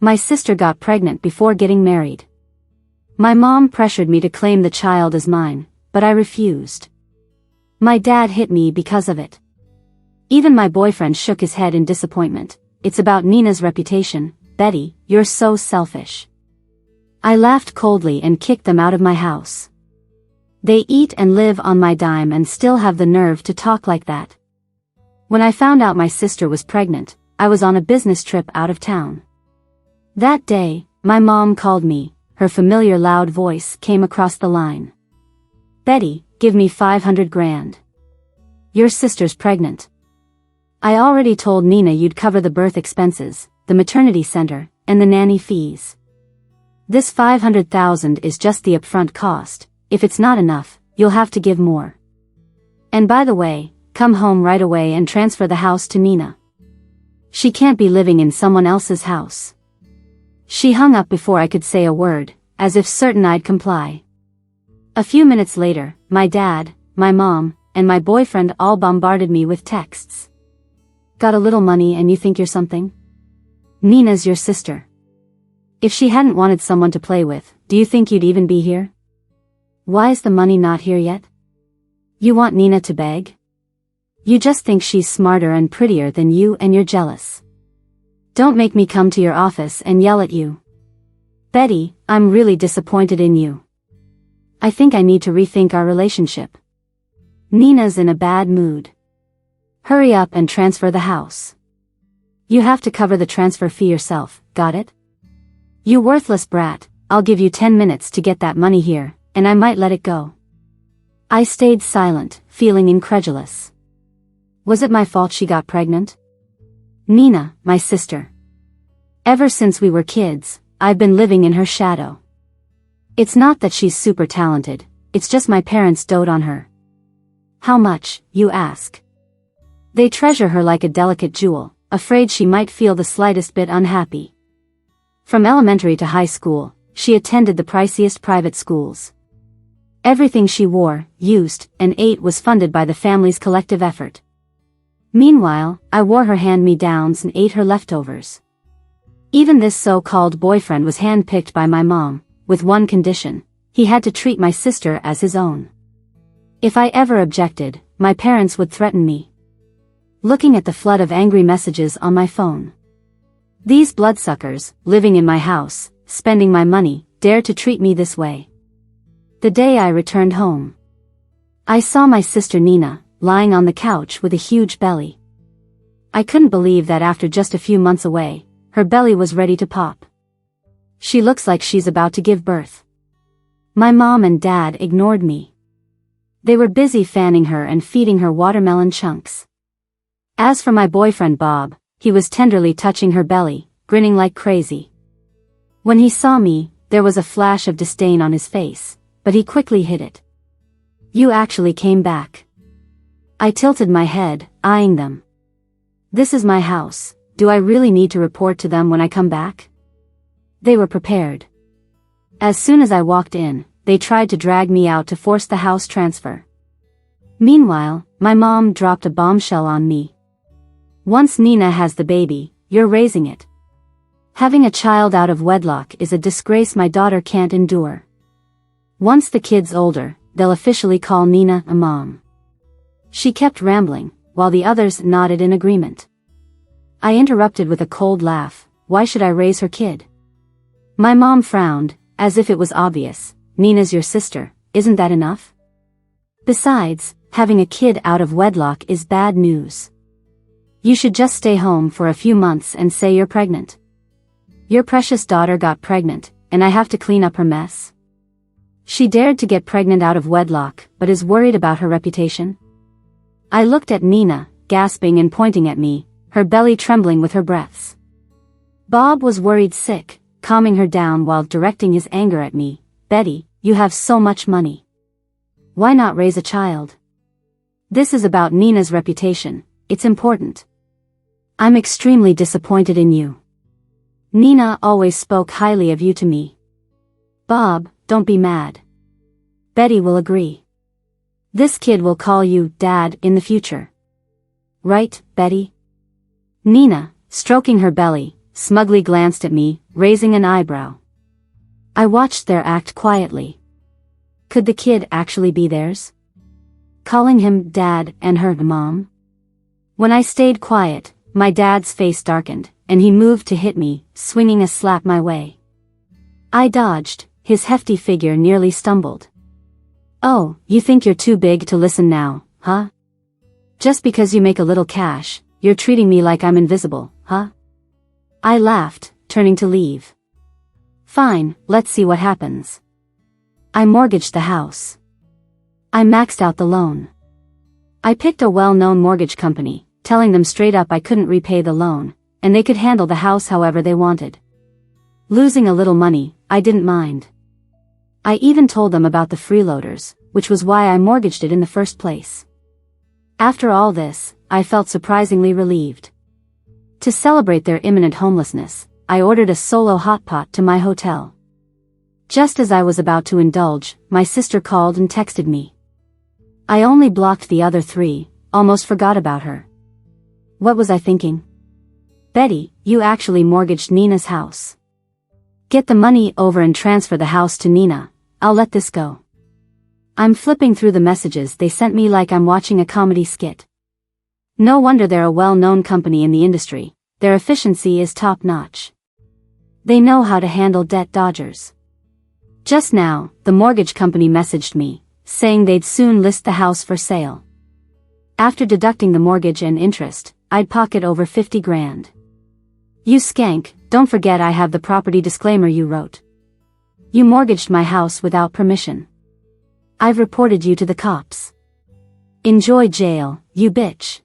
My sister got pregnant before getting married. My mom pressured me to claim the child as mine, but I refused. My dad hit me because of it. Even my boyfriend shook his head in disappointment. It's about Nina's reputation. Betty, you're so selfish. I laughed coldly and kicked them out of my house. They eat and live on my dime and still have the nerve to talk like that. When I found out my sister was pregnant, I was on a business trip out of town. That day, my mom called me. Her familiar loud voice came across the line. Betty, give me 500 grand. Your sister's pregnant. I already told Nina you'd cover the birth expenses, the maternity center, and the nanny fees. This 500,000 is just the upfront cost. If it's not enough, you'll have to give more. And by the way, come home right away and transfer the house to Nina. She can't be living in someone else's house. She hung up before I could say a word, as if certain I'd comply. A few minutes later, my dad, my mom, and my boyfriend all bombarded me with texts. Got a little money and you think you're something? Nina's your sister. If she hadn't wanted someone to play with, do you think you'd even be here? Why is the money not here yet? You want Nina to beg? You just think she's smarter and prettier than you and you're jealous. Don't make me come to your office and yell at you. Betty, I'm really disappointed in you. I think I need to rethink our relationship. Nina's in a bad mood. Hurry up and transfer the house. You have to cover the transfer fee yourself, got it? You worthless brat, I'll give you 10 minutes to get that money here, and I might let it go. I stayed silent, feeling incredulous. Was it my fault she got pregnant? Nina, my sister. Ever since we were kids, I've been living in her shadow. It's not that she's super talented, it's just my parents dote on her. How much, you ask? They treasure her like a delicate jewel, afraid she might feel the slightest bit unhappy. From elementary to high school, she attended the priciest private schools. Everything she wore, used, and ate was funded by the family's collective effort. Meanwhile, I wore her hand-me-downs and ate her leftovers. Even this so-called boyfriend was hand-picked by my mom, with one condition: he had to treat my sister as his own. If I ever objected, my parents would threaten me. Looking at the flood of angry messages on my phone. These bloodsuckers, living in my house, spending my money, dare to treat me this way. The day I returned home, I saw my sister Nina, lying on the couch with a huge belly. I couldn't believe that after just a few months away, her belly was ready to pop. She looks like she's about to give birth. My mom and dad ignored me. They were busy fanning her and feeding her watermelon chunks. As for my boyfriend Bob, he was tenderly touching her belly, grinning like crazy. When he saw me, there was a flash of disdain on his face, but he quickly hid it. You actually came back. I tilted my head, eyeing them. This is my house, do I really need to report to them when I come back? They were prepared. As soon as I walked in, they tried to drag me out to force the house transfer. Meanwhile, my mom dropped a bombshell on me. Once Nina has the baby, you're raising it. Having a child out of wedlock is a disgrace my daughter can't endure. Once the kid's older, they'll officially call Nina a mom. She kept rambling, while the others nodded in agreement. I interrupted with a cold laugh. Why should I raise her kid? My mom frowned, as if it was obvious. Nina's your sister, isn't that enough? Besides, having a kid out of wedlock is bad news. You should just stay home for a few months and say you're pregnant. Your precious daughter got pregnant, and I have to clean up her mess. She dared to get pregnant out of wedlock, but is worried about her reputation. I looked at Nina, gasping and pointing at me, her belly trembling with her breaths. Bob was worried sick, calming her down while directing his anger at me. Betty, you have so much money. Why not raise a child? This is about Nina's reputation, it's important. I'm extremely disappointed in you. Nina always spoke highly of you to me. Bob, don't be mad. Betty will agree. This kid will call you Dad in the future. Right, Betty? Nina, stroking her belly, smugly glanced at me, raising an eyebrow. I watched their act quietly. Could the kid actually be theirs? Calling him Dad and her Mom? When I stayed quiet, my dad's face darkened, and he moved to hit me, swinging a slap my way. I dodged, his hefty figure nearly stumbled. "Oh, you think you're too big to listen now, huh? Just because you make a little cash, you're treating me like I'm invisible, huh?" I laughed, turning to leave. "Fine, let's see what happens." I mortgaged the house. I maxed out the loan. I picked a well-known mortgage company, telling them straight up I couldn't repay the loan, and they could handle the house however they wanted. Losing a little money, I didn't mind. I even told them about the freeloaders, which was why I mortgaged it in the first place. After all this, I felt surprisingly relieved. To celebrate their imminent homelessness, I ordered a solo hot pot to my hotel. Just as I was about to indulge, my sister called and texted me. I only blocked the other 3, almost forgot about her. What was I thinking? "Betty, you actually mortgaged Nina's house. Get the money over and transfer the house to Nina, I'll let this go." I'm flipping through the messages they sent me like I'm watching a comedy skit. No wonder they're a well-known company in the industry, their efficiency is top-notch. They know how to handle debt dodgers. Just now, the mortgage company messaged me, saying they'd soon list the house for sale. After deducting the mortgage and interest, I'd pocket over 50 grand. "You skank, don't forget I have the property disclaimer you wrote. You mortgaged my house without permission. I've reported you to the cops. Enjoy jail, you bitch."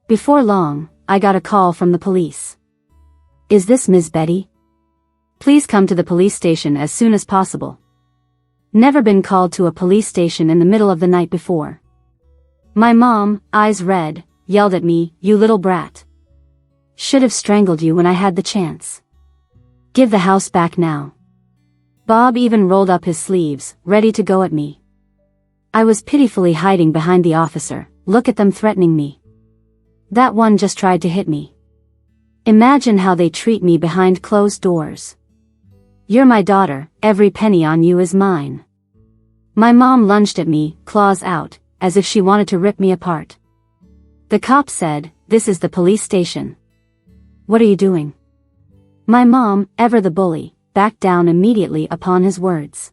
Before long, I got a call from the police. "Is this Ms. Betty? Please come to the police station as soon as possible." Never been called to a police station in the middle of the night before. My mom, eyes red, yelled at me, "You little brat. Should have strangled you when I had the chance. Give the house back now." Bob even rolled up his sleeves, ready to go at me. I was pitifully hiding behind the officer, look at them threatening me. That one just tried to hit me. Imagine how they treat me behind closed doors. "You're my daughter, every penny on you is mine." My mom lunged at me, claws out, as if she wanted to rip me apart. The cop said, "This is the police station." "What are you doing?" My mom, ever the bully, backed down immediately upon his words.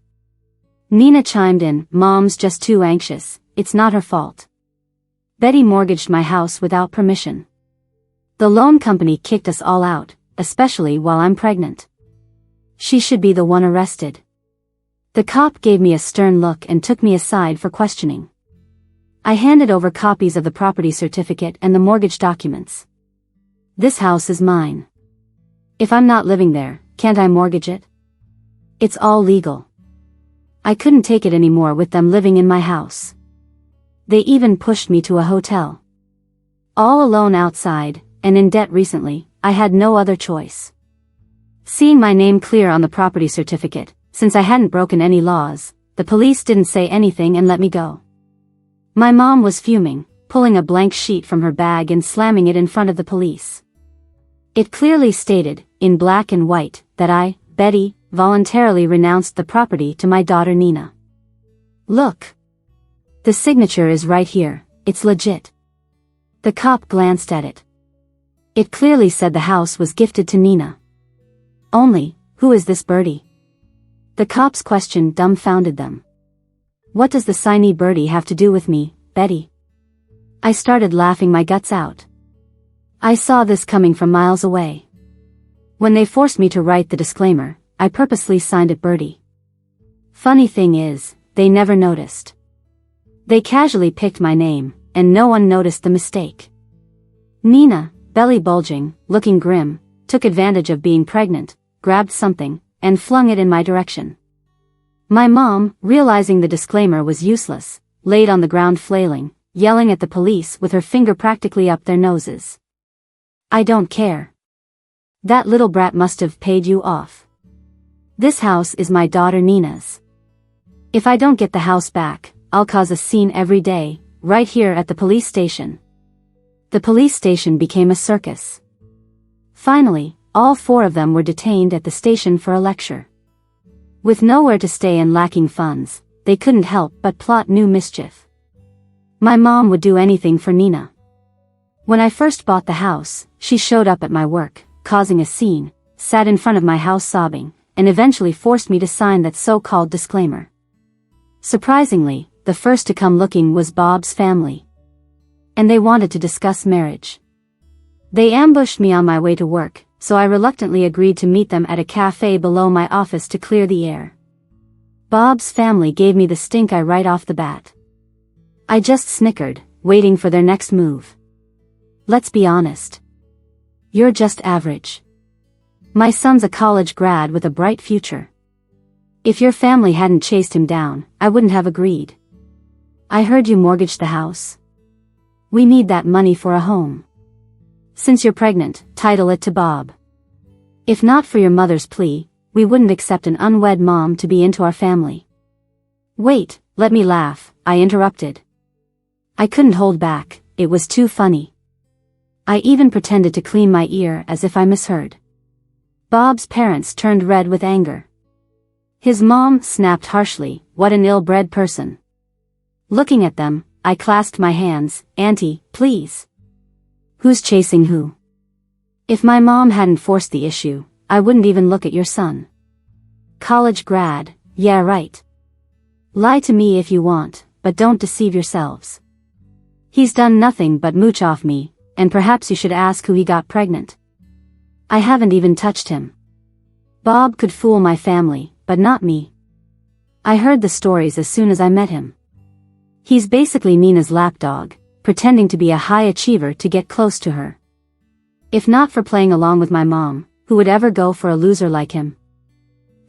Nina chimed in, "Mom's just too anxious, it's not her fault. Betty mortgaged my house without permission. The loan company kicked us all out, especially while I'm pregnant. She should be the one arrested." The cop gave me a stern look and took me aside for questioning. I handed over copies of the property certificate and the mortgage documents. "This house is mine. If I'm not living there, can't I mortgage it? It's all legal." I couldn't take it anymore with them living in my house. They even pushed me to a hotel. All alone outside, and in debt recently, I had no other choice. Seeing my name clear on the property certificate, since I hadn't broken any laws, the police didn't say anything and let me go. My mom was fuming, pulling a blank sheet from her bag and slamming it in front of the police. It clearly stated, in black and white, that I, Betty, voluntarily renounced the property to my daughter Nina. "Look. The signature is right here, it's legit." The cop glanced at it. It clearly said the house was gifted to Nina. Only, who is this birdie? The cop's question dumbfounded them. "What does the shiny birdie have to do with me, Betty?" I started laughing my guts out. I saw this coming from miles away. When they forced me to write the disclaimer, I purposely signed it Birdie. Funny thing is, they never noticed. They casually picked my name, and no one noticed the mistake. Nina, belly bulging, looking grim, took advantage of being pregnant, grabbed something, and flung it in my direction. My mom, realizing the disclaimer was useless, laid on the ground flailing, yelling at the police with her finger practically up their noses. "I don't care. That little brat must have paid you off. This house is my daughter Nina's. If I don't get the house back, I'll cause a scene every day, right here at the police station." The police station became a circus. Finally, all 4 of them were detained at the station for a lecture. With nowhere to stay and lacking funds, they couldn't help but plot new mischief. My mom would do anything for Nina. When I first bought the house, she showed up at my work, causing a scene, sat in front of my house sobbing, and eventually forced me to sign that so-called disclaimer. Surprisingly, the first to come looking was Bob's family. And they wanted to discuss marriage. They ambushed me on my way to work, so I reluctantly agreed to meet them at a cafe below my office to clear the air. Bob's family gave me the stink eye right off the bat. I just snickered, waiting for their next move. Let's be honest. You're just average. My son's a college grad with a bright future. If your family hadn't chased him down, I wouldn't have agreed. I heard you mortgaged the house. We need that money for a home. Since you're pregnant, title it to Bob. If not for your mother's plea, we wouldn't accept an unwed mom to be into our family. Wait, let me laugh, I interrupted. I couldn't hold back, it was too funny. I even pretended to clean my ear as if I misheard. Bob's parents turned red with anger. His mom snapped harshly, "What an ill-bred person." Looking at them, I clasped my hands, "Auntie, please. Who's chasing who? If my mom hadn't forced the issue, I wouldn't even look at your son. College grad, yeah right. Lie to me if you want, but don't deceive yourselves. He's done nothing but mooch off me, and perhaps you should ask who he got pregnant. I haven't even touched him. Bob could fool my family, but not me. I heard the stories as soon as I met him. He's basically Nina's lapdog, pretending to be a high achiever to get close to her. If not for playing along with my mom, who would ever go for a loser like him?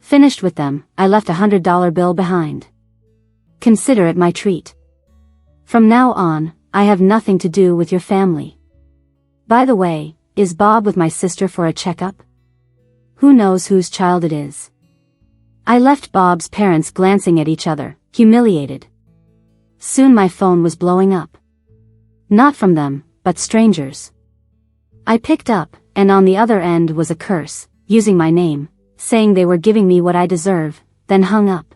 Finished with them, I left a $100 bill behind. Consider it my treat. From now on, I have nothing to do with your family. By the way, is Bob with my sister for a checkup? Who knows whose child it is? I left Bob's parents glancing at each other, humiliated. Soon my phone was blowing up. Not from them, but strangers. I picked up, and on the other end was a curse, using my name, saying they were giving me what I deserve, then hung up.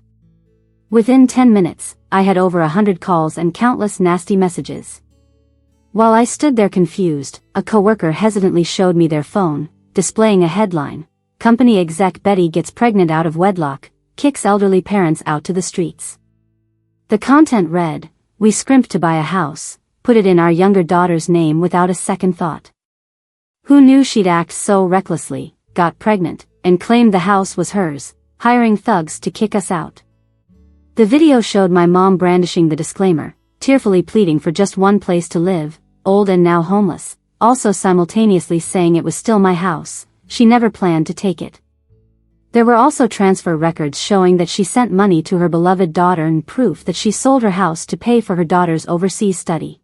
Within 10 minutes, I had over 100 calls and countless nasty messages. While I stood there confused, a coworker hesitantly showed me their phone, displaying a headline, "Company exec Betty gets pregnant out of wedlock, kicks elderly parents out to the streets." The content read, "We scrimped to buy a house, put it in our younger daughter's name without a second thought. Who knew she'd act so recklessly, got pregnant, and claimed the house was hers, hiring thugs to kick us out." The video showed my mom brandishing the disclaimer, tearfully pleading for just one place to live, old and now homeless, also simultaneously saying it was still my house, she never planned to take it. There were also transfer records showing that she sent money to her beloved daughter and proof that she sold her house to pay for her daughter's overseas study.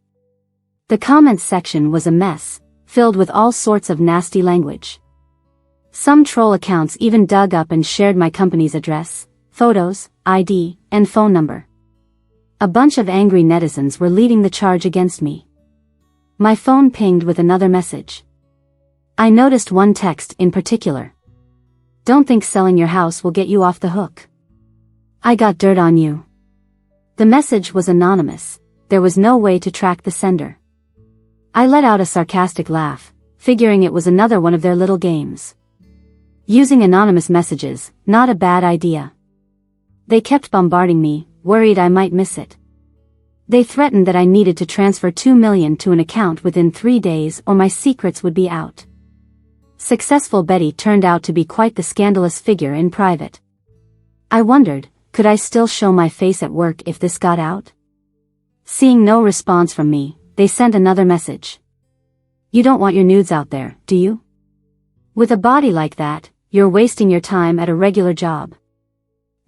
The comments section was a mess, filled with all sorts of nasty language. Some troll accounts even dug up and shared my company's address, photos, ID, and phone number. A bunch of angry netizens were leading the charge against me. My phone pinged with another message. I noticed one text in particular. "Don't think selling your house will get you off the hook. I got dirt on you." The message was anonymous, there was no way to track the sender. I let out a sarcastic laugh, figuring it was another one of their little games. Using anonymous messages, not a bad idea. They kept bombarding me, worried I might miss it. They threatened that I needed to transfer $2 million to an account within 3 days or my secrets would be out. Successful Betty turned out to be quite the scandalous figure in private. I wondered, could I still show my face at work if this got out? Seeing no response from me, they sent another message. "You don't want your nudes out there, do you? With a body like that, you're wasting your time at a regular job."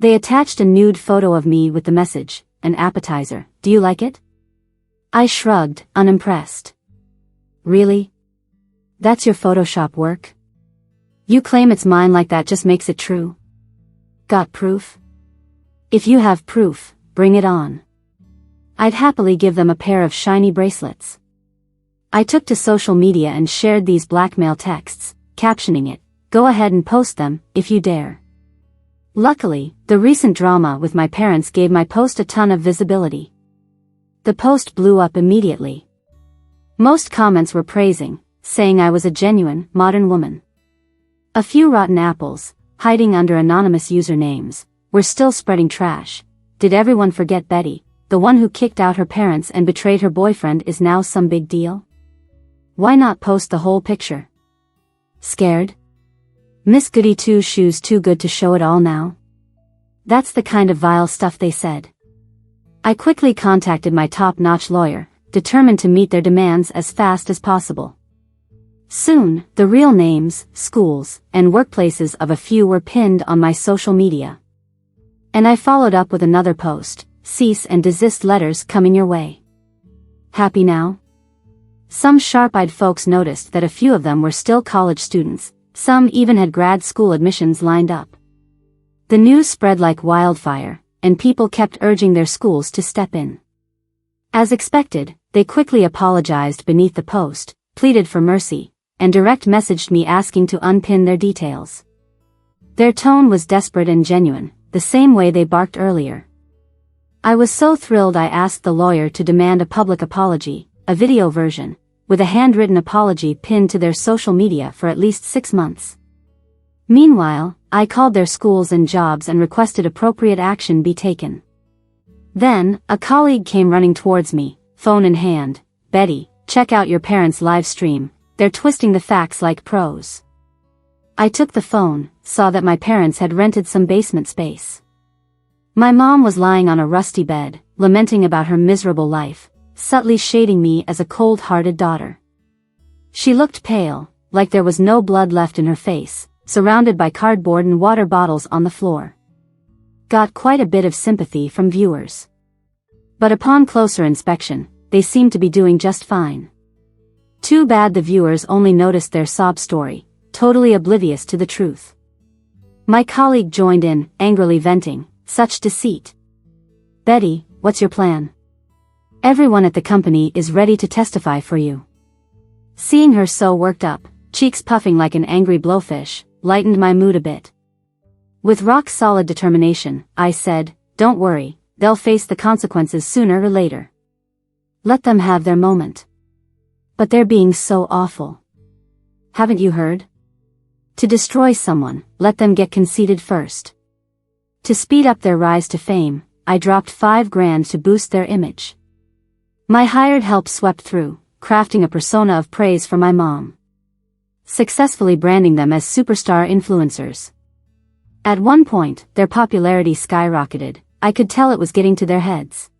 They attached a nude photo of me with the message, "An appetizer, do you like it?" I shrugged, unimpressed. "Really? That's your Photoshop work? You claim it's mine like that just makes it true. Got proof? If you have proof, bring it on. I'd happily give them a pair of shiny bracelets." I took to social media and shared these blackmail texts, captioning it, Go ahead and post them, if you dare. Luckily, the recent drama with my parents gave my post a ton of visibility. The post blew up immediately. Most comments were praising, saying I was a genuine, modern woman. A few rotten apples, hiding under anonymous usernames, were still spreading trash. Did everyone forget Betty, the one who kicked out her parents and betrayed her boyfriend, is now some big deal? Why not post the whole picture? Scared? Miss Goody Two-Shoes too good to show it all now? That's the kind of vile stuff they said. I quickly contacted my top-notch lawyer, determined to meet their demands as fast as possible. Soon, the real names, schools, and workplaces of a few were pinned on my social media. And I followed up with another post: cease and desist letters coming your way. Happy now? Some sharp-eyed folks noticed that a few of them were still college students. Some even had grad school admissions lined up. The news spread like wildfire, and people kept urging their schools to step in. As expected, they quickly apologized beneath the post, pleaded for mercy, and direct messaged me asking to unpin their details. Their tone was desperate and genuine, the same way they barked earlier. I was so thrilled I asked the lawyer to demand a public apology, a video version, with a handwritten apology pinned to their social media for at least 6 months. Meanwhile, I called their schools and jobs and requested appropriate action be taken. Then, a colleague came running towards me, phone in hand. Betty, check out your parents' live stream, they're twisting the facts like pros. I took the phone, saw that my parents had rented some basement space. My mom was lying on a rusty bed, lamenting about her miserable life, subtly shading me as a cold-hearted daughter. She looked pale, like there was no blood left in her face, surrounded by cardboard and water bottles on the floor. Got quite a bit of sympathy from viewers. But upon closer inspection, they seemed to be doing just fine. Too bad the viewers only noticed their sob story, totally oblivious to the truth. My colleague joined in, angrily venting, such deceit. Betty, what's your plan? Everyone at the company is ready to testify for you. Seeing her so worked up, cheeks puffing like an angry blowfish, lightened my mood a bit. With rock-solid determination, I said, don't worry, they'll face the consequences sooner or later. Let them have their moment. But they're being so awful. Haven't you heard? To destroy someone, let them get conceited first. To speed up their rise to fame, I dropped $5,000 to boost their image. My hired help swept through, crafting a persona of praise for my mom. Successfully branding them as superstar influencers. At one point, their popularity skyrocketed. I could tell it was getting to their heads.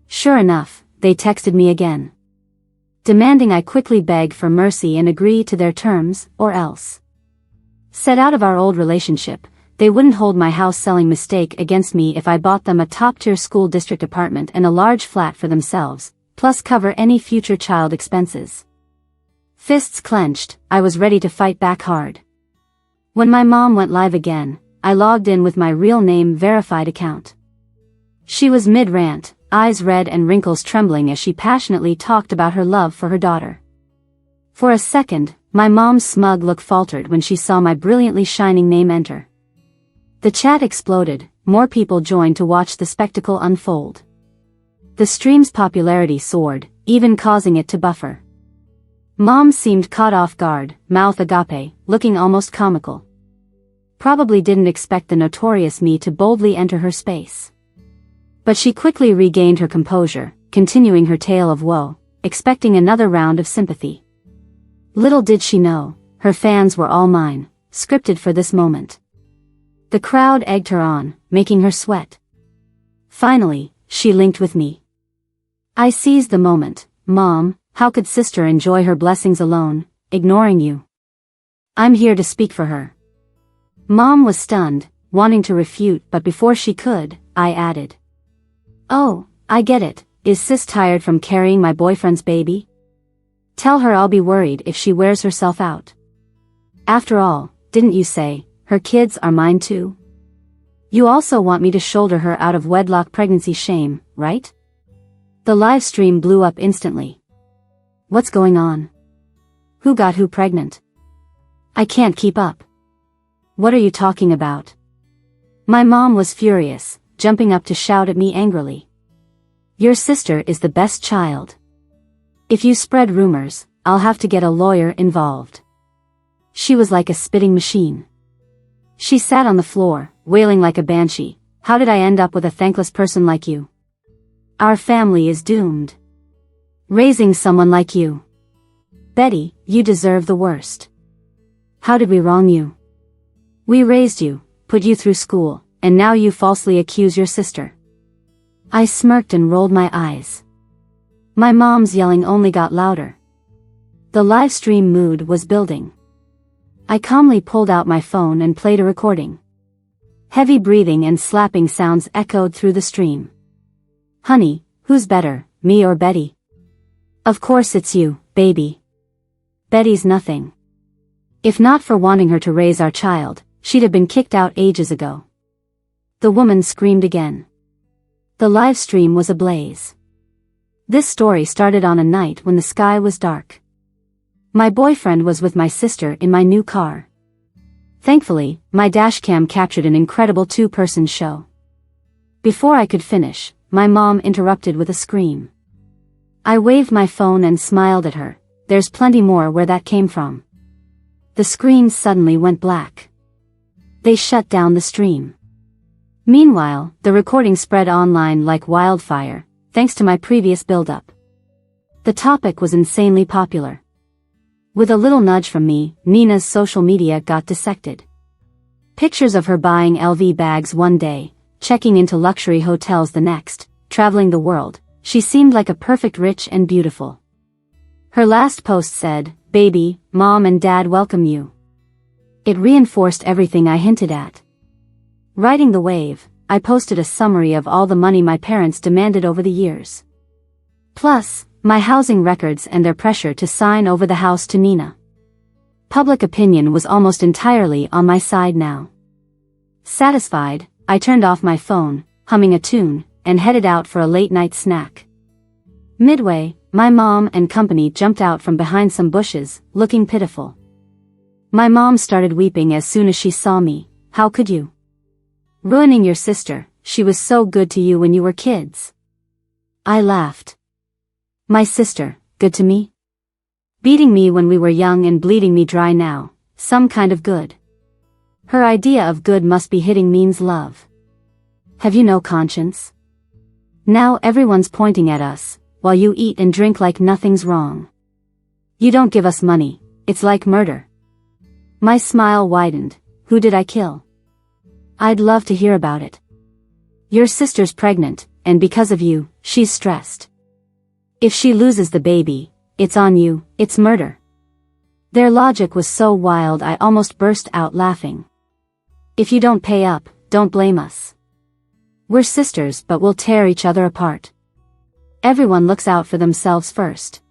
Sure enough, they texted me again, demanding I quickly beg for mercy and agree to their terms, or else. Set out of our old relationship, they wouldn't hold my house-selling mistake against me if I bought them a top-tier school district apartment and a large flat for themselves, plus cover any future child expenses. Fists clenched, I was ready to fight back hard. When my mom went live again, I logged in with my real name verified account. She was mid-rant, eyes red and wrinkles trembling as she passionately talked about her love for her daughter. For a second, my mom's smug look faltered when she saw my brilliantly shining name enter. The chat exploded, more people joined to watch the spectacle unfold. The stream's popularity soared, even causing it to buffer. Mom seemed caught off guard, mouth agape, looking almost comical. Probably didn't expect the notorious me to boldly enter her space. But she quickly regained her composure, continuing her tale of woe, expecting another round of sympathy. Little did she know, her fans were all mine, scripted for this moment. The crowd egged her on, making her sweat. Finally, she linked with me. I seized the moment. Mom, how could sister enjoy her blessings alone, ignoring you? I'm here to speak for her. Mom was stunned, wanting to refute, but before she could, I added. Oh, I get it, is sis tired from carrying my boyfriend's baby? Tell her I'll be worried if she wears herself out. After all, didn't you say, her kids are mine too? You also want me to shoulder her out of wedlock pregnancy shame, right? The live stream blew up instantly. What's going on? Who got who pregnant? I can't keep up. What are you talking about? My mom was furious, jumping up to shout at me angrily. Your sister is the best child. If you spread rumors, I'll have to get a lawyer involved. She was like a spitting machine. She sat on the floor, wailing like a banshee. How did I end up with a thankless person like you? Our family is doomed. Raising someone like you. Betty, you deserve the worst. How did we wrong you? We raised you, put you through school, and now you falsely accuse your sister. I smirked and rolled my eyes. My mom's yelling only got louder. The live stream mood was building. I calmly pulled out my phone and played a recording. Heavy breathing and slapping sounds echoed through the stream. Honey, who's better, me or Betty? Of course it's you, baby. Betty's nothing. If not for wanting her to raise our child, she'd have been kicked out ages ago. The woman screamed again. The live stream was ablaze. This story started on a night when the sky was dark. My boyfriend was with my sister in my new car. Thankfully, my dashcam captured an incredible two-person show. Before I could finish, my mom interrupted with a scream. I waved my phone and smiled at her. There's plenty more where that came from. The screen suddenly went black. They shut down the stream. Meanwhile, the recording spread online like wildfire, thanks to my previous build-up. The topic was insanely popular. With a little nudge from me, Nina's social media got dissected. Pictures of her buying LV bags one day, checking into luxury hotels the next, traveling the world. She seemed like a perfect rich and beautiful. Her last post said, "Baby, Mom and Dad welcome you." It reinforced everything I hinted at. Riding the wave, I posted a summary of all the money my parents demanded over the years. Plus, my housing records and their pressure to sign over the house to Nina. Public opinion was almost entirely on my side now. Satisfied, I turned off my phone, humming a tune, and headed out for a late-night snack. Midway, my mom and company jumped out from behind some bushes, looking pitiful. My mom started weeping as soon as she saw me. How could you? Ruining your sister, she was so good to you when you were kids. I laughed. My sister, good to me? Beating me when we were young and bleeding me dry now, some kind of good. Her idea of good must be hitting means love. Have you no conscience? Now everyone's pointing at us, while you eat and drink like nothing's wrong. You don't give us money, it's like murder. My smile widened. Who did I kill? I'd love to hear about it. Your sister's pregnant, and because of you, she's stressed. If she loses the baby, it's on you, it's murder. Their logic was so wild I almost burst out laughing. If you don't pay up, don't blame us. We're sisters but we'll tear each other apart. Everyone looks out for themselves first.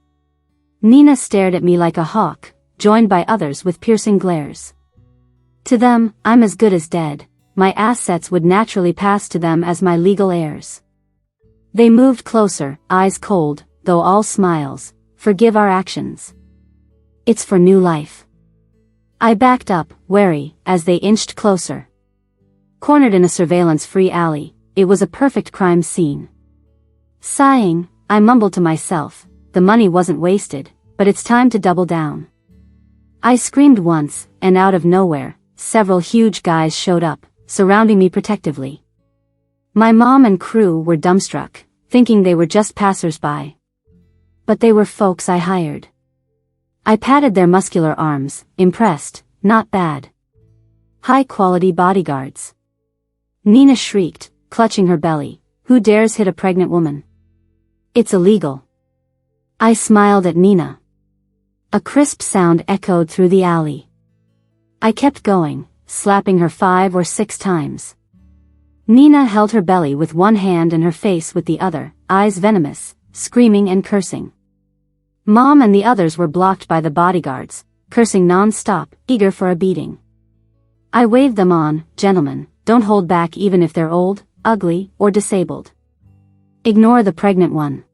Nina stared at me like a hawk, joined by others with piercing glares. To them, I'm as good as dead. My assets would naturally pass to them as my legal heirs. They moved closer, eyes cold, though all smiles. Forgive our actions. It's for new life. I backed up, wary, as they inched closer. Cornered in a surveillance-free alley, it was a perfect crime scene. Sighing, I mumbled to myself, the money wasn't wasted, but it's time to double down. I screamed once, and out of nowhere, several huge guys showed up, surrounding me protectively. My mom and crew were dumbstruck, thinking they were just passers-by. But they were folks I hired. I patted their muscular arms, impressed, not bad. High-quality bodyguards. Nina shrieked, clutching her belly. Who dares hit a pregnant woman? It's illegal. I smiled at Nina. A crisp sound echoed through the alley. I kept going, slapping her 5 or 6 times. Nina held her belly with one hand and her face with the other, eyes venomous, screaming and cursing. Mom and the others were blocked by the bodyguards, cursing non-stop, eager for a beating. I waved them on. Gentlemen, don't hold back even if they're old, ugly, or disabled. Ignore the pregnant one.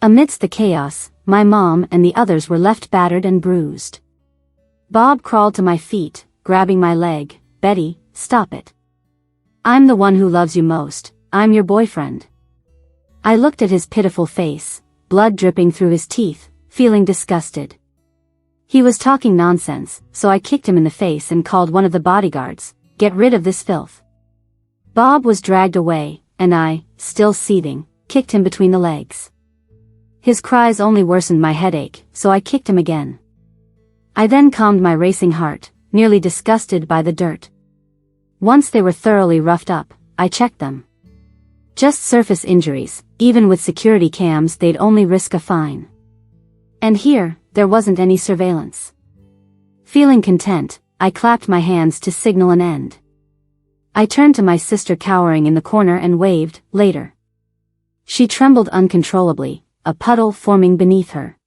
Amidst the chaos, my mom and the others were left battered and bruised. Bob crawled to my feet, grabbing my leg. "Betty, stop it. I'm the one who loves you most. I'm your boyfriend." I looked at his pitiful face, blood dripping through his teeth, feeling disgusted. He was talking nonsense, so I kicked him in the face and called one of the bodyguards. "Get rid of this filth." Bob was dragged away, and I, still seething, kicked him between the legs. His cries only worsened my headache, so I kicked him again. I then calmed my racing heart, nearly disgusted by the dirt. Once they were thoroughly roughed up, I checked them. Just surface injuries, even with security cams they'd only risk a fine. And here, there wasn't any surveillance. Feeling content, I clapped my hands to signal an end. I turned to my sister cowering in the corner and waved, "Later." She trembled uncontrollably, a puddle forming beneath her.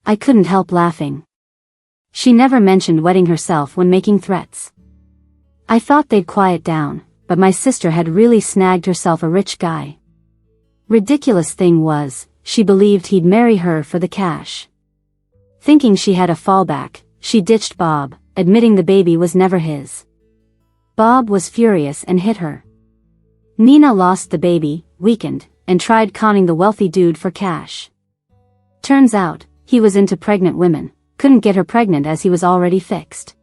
I couldn't help laughing. She never mentioned wetting herself when making threats. I thought they'd quiet down, but my sister had really snagged herself a rich guy. Ridiculous thing was, she believed he'd marry her for the cash. Thinking she had a fallback, she ditched Bob, admitting the baby was never his. Bob was furious and hit her. Nina lost the baby, weakened, and tried conning the wealthy dude for cash. Turns out, he was into pregnant women, couldn't get her pregnant as he was already fixed.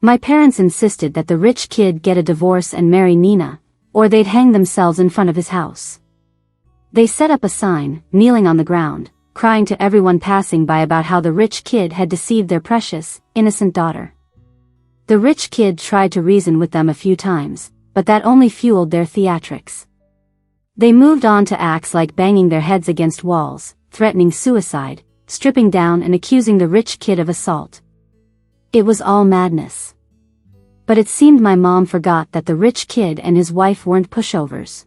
My parents insisted that the rich kid get a divorce and marry Nina, or they'd hang themselves in front of his house. They set up a sign, kneeling on the ground, crying to everyone passing by about how the rich kid had deceived their precious, innocent daughter. The rich kid tried to reason with them a few times, but that only fueled their theatrics. They moved on to acts like banging their heads against walls, threatening suicide, stripping down and accusing the rich kid of assault. It was all madness. But it seemed my mom forgot that the rich kid and his wife weren't pushovers.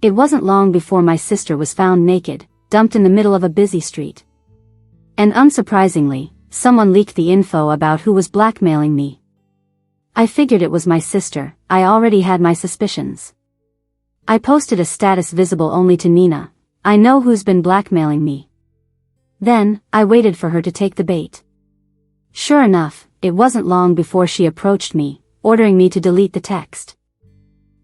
It wasn't long before my sister was found naked, dumped in the middle of a busy street. And unsurprisingly, someone leaked the info about who was blackmailing me. I figured it was my sister. I already had my suspicions. I posted a status visible only to Nina. "I know who's been blackmailing me." Then, I waited for her to take the bait. Sure enough, it wasn't long before she approached me, ordering me to delete the text.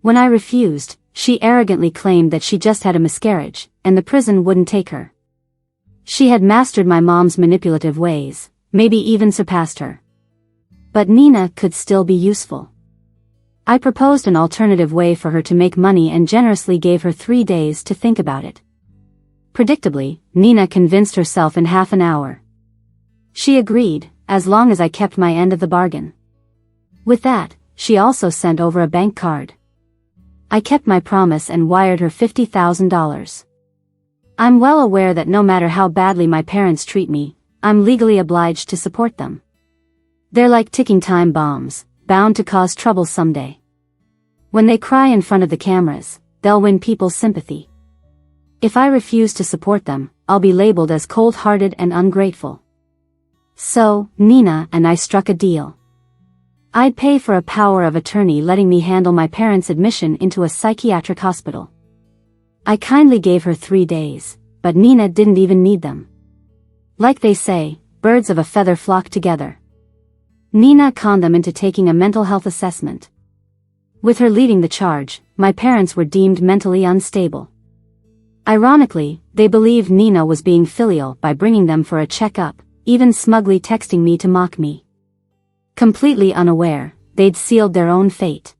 When I refused, she arrogantly claimed that she just had a miscarriage, and the prison wouldn't take her. She had mastered my mom's manipulative ways, maybe even surpassed her. But Nina could still be useful. I proposed an alternative way for her to make money and generously gave her 3 days to think about it. Predictably, Nina convinced herself in half an hour. She agreed, as long as I kept my end of the bargain. With that, she also sent over a bank card. I kept my promise and wired her $50,000. I'm well aware that no matter how badly my parents treat me, I'm legally obliged to support them. They're like ticking time bombs, bound to cause trouble someday. When they cry in front of the cameras, they'll win people's sympathy. If I refuse to support them, I'll be labeled as cold-hearted and ungrateful. So, Nina and I struck a deal. I'd pay for a power of attorney letting me handle my parents' admission into a psychiatric hospital. I kindly gave her 3 days, but Nina didn't even need them. Like they say, birds of a feather flock together. Nina conned them into taking a mental health assessment. With her leading the charge, my parents were deemed mentally unstable. Ironically, they believed Nina was being filial by bringing them for a checkup, even smugly texting me to mock me. Completely unaware, they'd sealed their own fate.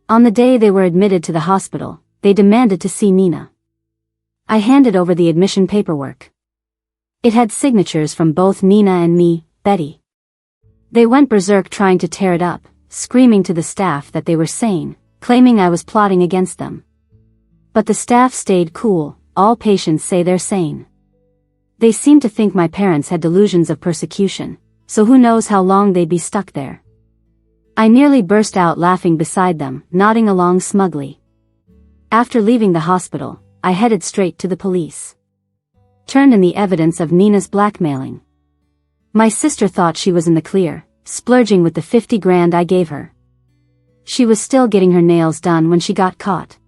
On the day they were admitted to the hospital, they demanded to see Nina. I handed over the admission paperwork. It had signatures from both Nina and me, Betty. They went berserk trying to tear it up, screaming to the staff that they were sane, claiming I was plotting against them. But the staff stayed cool. All patients say they're sane. They seemed to think my parents had delusions of persecution, so who knows how long they'd be stuck there. I nearly burst out laughing beside them, nodding along smugly. After leaving the hospital, I headed straight to the police. Turned in the evidence of Nina's blackmailing. My sister thought she was in the clear, splurging with the 50 grand I gave her. She was still getting her nails done when she got caught.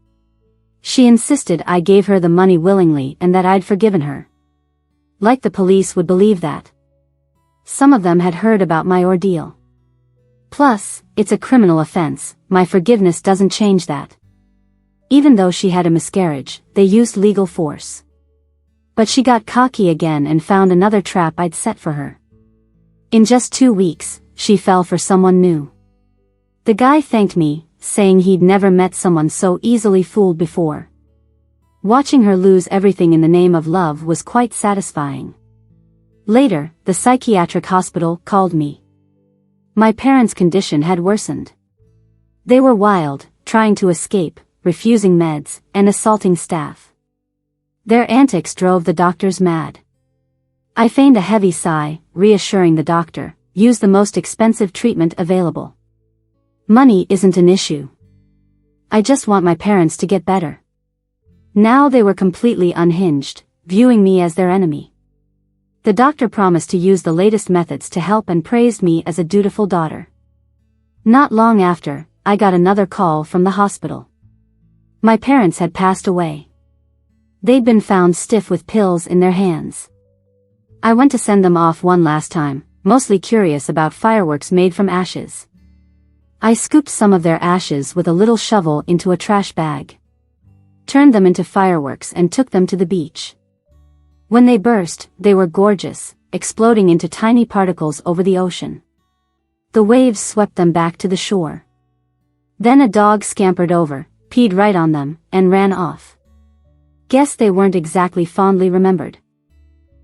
She insisted I gave her the money willingly and that I'd forgiven her. Like the police would believe that. Some of them had heard about my ordeal. Plus, it's a criminal offense, my forgiveness doesn't change that. Even though she had a miscarriage, they used legal force. But she got cocky again and found another trap I'd set for her. In just 2 weeks, she fell for someone new. The guy thanked me, saying he'd never met someone so easily fooled before. Watching her lose everything in the name of love was quite satisfying. Later, the psychiatric hospital called me. My parents' condition had worsened. They were wild, trying to escape, refusing meds, and assaulting staff. Their antics drove the doctors mad. I feigned a heavy sigh, reassuring the doctor, use the most expensive treatment available. Money isn't an issue. I just want my parents to get better. Now they were completely unhinged, viewing me as their enemy. The doctor promised to use the latest methods to help and praised me as a dutiful daughter. Not long after, I got another call from the hospital. My parents had passed away. They'd been found stiff with pills in their hands. I went to send them off one last time, mostly curious about fireworks made from ashes. I scooped some of their ashes with a little shovel into a trash bag. Turned them into fireworks and took them to the beach. When they burst, they were gorgeous, exploding into tiny particles over the ocean. The waves swept them back to the shore. Then a dog scampered over, peed right on them, and ran off. Guess they weren't exactly fondly remembered.